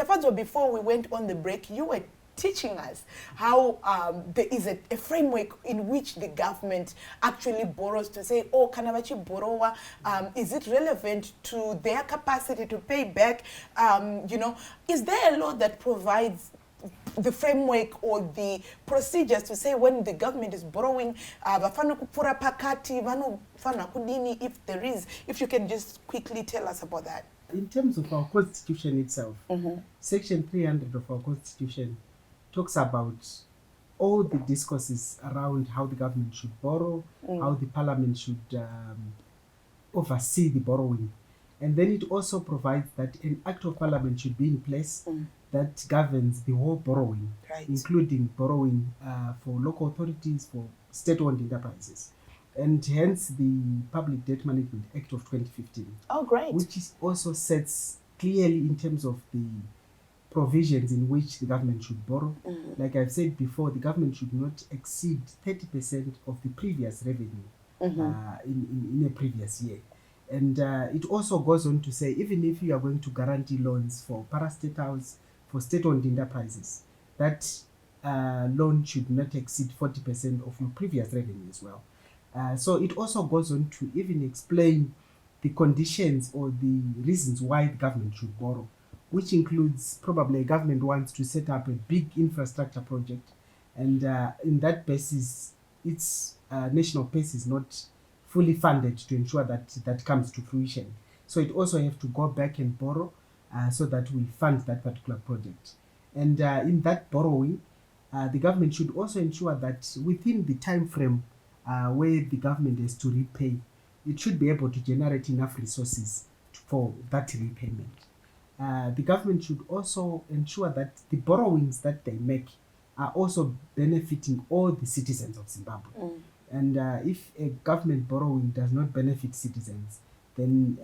Chafadzo, before we went on the break, you were teaching us how there is a framework in which the government actually borrows to say, oh, Kanavachi borrower, is it relevant to their capacity to pay back? You know, is there a law that provides the framework or the procedures to say when the government is borrowing, if there is, if you can just quickly tell us about that. In terms of our constitution itself, Section 300 of our constitution talks about all the discourses around how the government should borrow, how the parliament should oversee the borrowing. And then it also provides that an act of parliament should be in place that governs the whole borrowing, including borrowing for local authorities, for state-owned enterprises. And hence the Public Debt Management Act of 2015. Oh, great. Which is also sets clearly in terms of the provisions in which the government should borrow. Like I've said before, the government should not exceed 30% of the previous revenue in a previous year. And it also goes on to say, even if you are going to guarantee loans for parastatals, for state-owned enterprises, that loan should not exceed 40% of your previous revenue as well. So it also goes on to even explain the conditions or the reasons why the government should borrow, which includes probably a government wants to set up a big infrastructure project, and in that basis, its national pace is not fully funded to ensure that that comes to fruition. So it also have to go back and borrow so that we fund that particular project. And in that borrowing, the government should also ensure that within the time frame where the government has to repay, it should be able to generate enough resources for that repayment. The government should also ensure that the borrowings that they make are also benefiting all the citizens of Zimbabwe. And if a government borrowing does not benefit citizens, then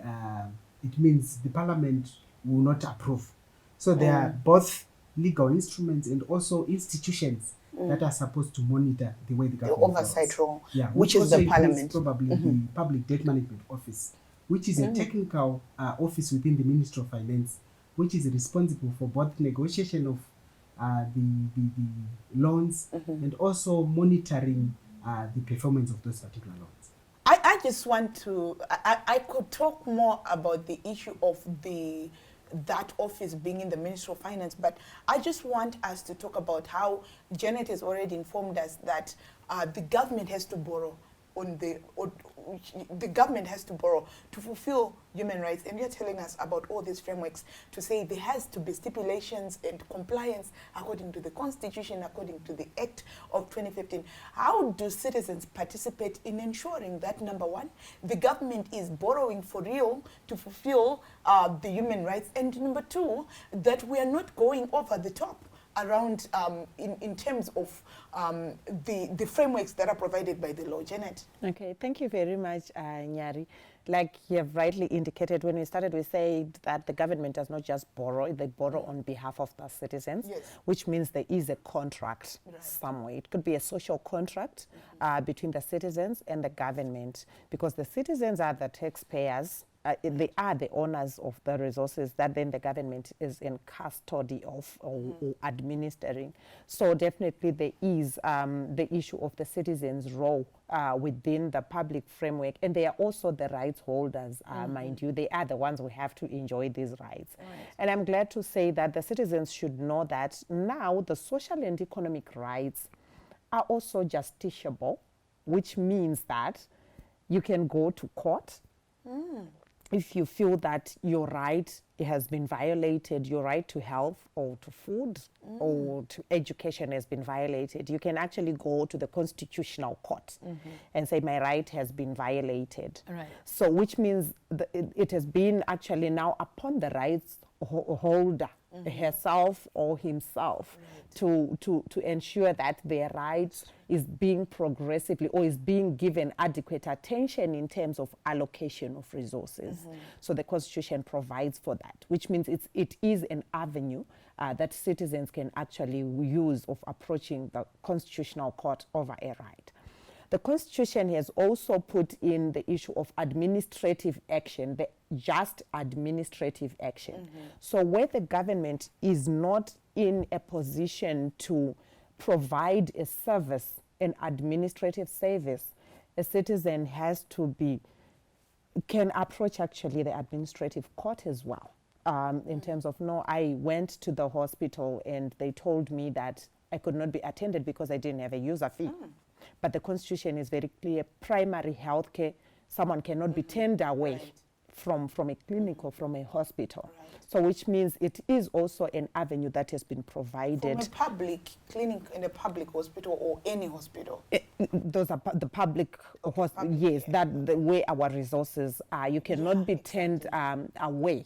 it means the parliament will not approve. So there are both legal instruments and also institutions that are supposed to monitor the way the government oversight role, which is the parliament. Probably the Public Debt Management Office, which is a technical office within the Ministry of Finance, which is responsible for both negotiation of the loans and also monitoring the performance of those particular loans. I just want to, I could talk more about the issue of that office being in the Ministry of Finance, but I just want us to talk about how Janet has already informed us that the government has to borrow the government has to borrow to fulfill human rights, and you're telling us about all these frameworks to say there has to be stipulations and compliance according to the Constitution, according to the Act of 2015. How do citizens participate in ensuring that, number one, the government is borrowing for real to fulfill the human rights, and number two, that we are not going over the top around in terms of the frameworks that are provided by the law. Janet. Okay, thank you very much, Nyari. Like you have rightly indicated, when we started, we said that the government does not just borrow, they borrow on behalf of the citizens, which means there is a contract somewhere. It could be a social contract between the citizens and the government, because the citizens are the taxpayers. They are the owners of the resources that then the government is in custody of or administering. So definitely there is the issue of the citizens' role within the public framework, and they are also the rights holders, mind you. They are the ones who have to enjoy these rights. And I'm glad to say that the citizens should know that now the social and economic rights are also justiciable, which means that you can go to court if you feel that your right has been violated, your right to health or to food or to education has been violated. You can actually go to the Constitutional Court and say, my right has been violated. So which means it has been actually now upon the rights holder, herself or himself, to ensure that their rights is being progressively or is being given adequate attention in terms of allocation of resources. So the Constitution provides for that, which means it is an avenue that citizens can actually use of approaching the Constitutional Court over a right. The Constitution has also put in the issue of administrative action, the just administrative action. So where the government is not in a position to provide a service, an administrative service, a citizen can approach actually the administrative court as well. In terms of, no, I went to the hospital and they told me that I could not be attended because I didn't have a user fee. But the Constitution is very clear, primary health care, someone cannot be turned away from a clinic or from a hospital. So which means it is also an avenue that has been provided. From a public clinic in a public hospital or any hospital? Those are the public hospital, yes, that the way our resources are. You cannot be turned away,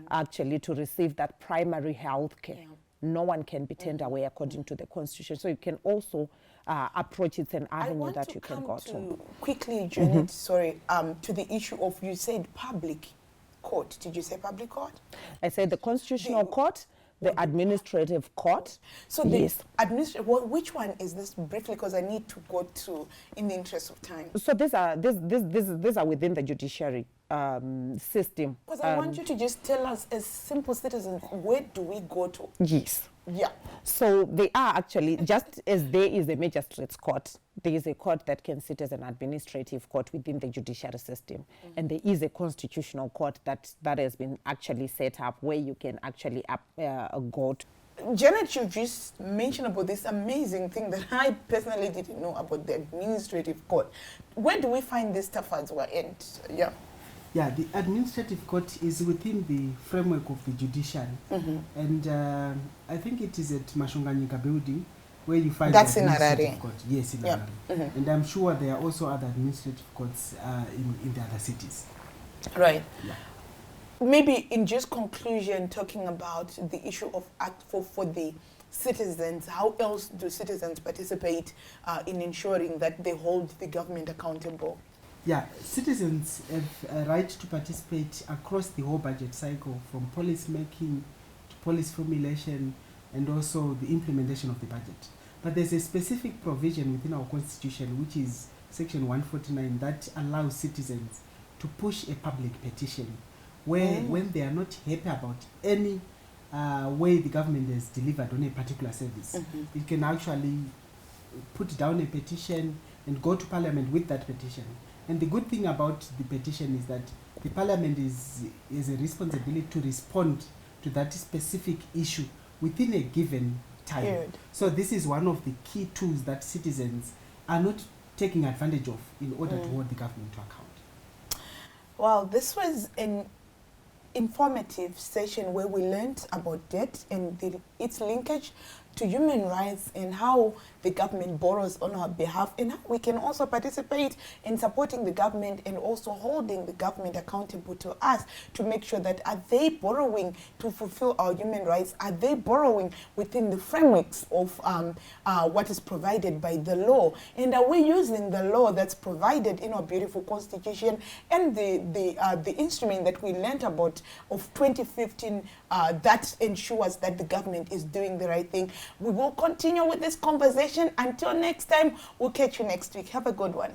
actually, to receive that primary health care. No one can be turned away according to the Constitution. So you can also approach it, an avenue that you can go to. Quickly, Janet, sorry, to the issue of, you said public court. Did you say public court? I said the Constitutional Court, the administrative court. So the which one is this briefly? Because I need to go to, in the interest of time. So these are within the judiciary system. Because I want you to just tell us, as simple citizens, where do we go to? Yes. Yeah. So they are actually, just as there is a magistrates court, there is a court that can sit as an administrative court within the judiciary system. And there is a constitutional court that has been actually set up where you can actually go to. Janet, you just mentioned about this amazing thing that I personally didn't know about the administrative court. Where do we find this stuff as well? And Yeah, the administrative court is within the framework of the judiciary. And I think it is at Mashonganyika building where you find that's the administrative in Harare. court. Yes, in Harare. And I'm sure there are also other administrative courts in the other cities. Right. Yeah. Maybe in just conclusion, talking about the issue of act for the citizens, how else do citizens participate in ensuring that they hold the government accountable? Yeah, citizens have a right to participate across the whole budget cycle, from policy making to policy formulation and also the implementation of the budget. But there's a specific provision within our constitution, which is section 149, that allows citizens to push a public petition where when they are not happy about any way the government has delivered on a particular service, it can actually put down a petition and go to parliament with that petition. And the good thing about the petition is that the parliament is a responsibility to respond to that specific issue within a given time. Good. So this is one of the key tools that citizens are not taking advantage of in order to hold the government to account. Well, this was an informative session where we learned about debt and its linkage to human rights and how the government borrows on our behalf, and how we can also participate in supporting the government and also holding the government accountable to us to make sure that are they borrowing to fulfill our human rights? Are they borrowing within the frameworks of what is provided by the law? And are we using the law that's provided in our beautiful constitution and the instrument that we learned about of 2015 that ensures that the government is doing the right thing? We will continue with this conversation. Until next time, we'll catch you next week. Have a good one.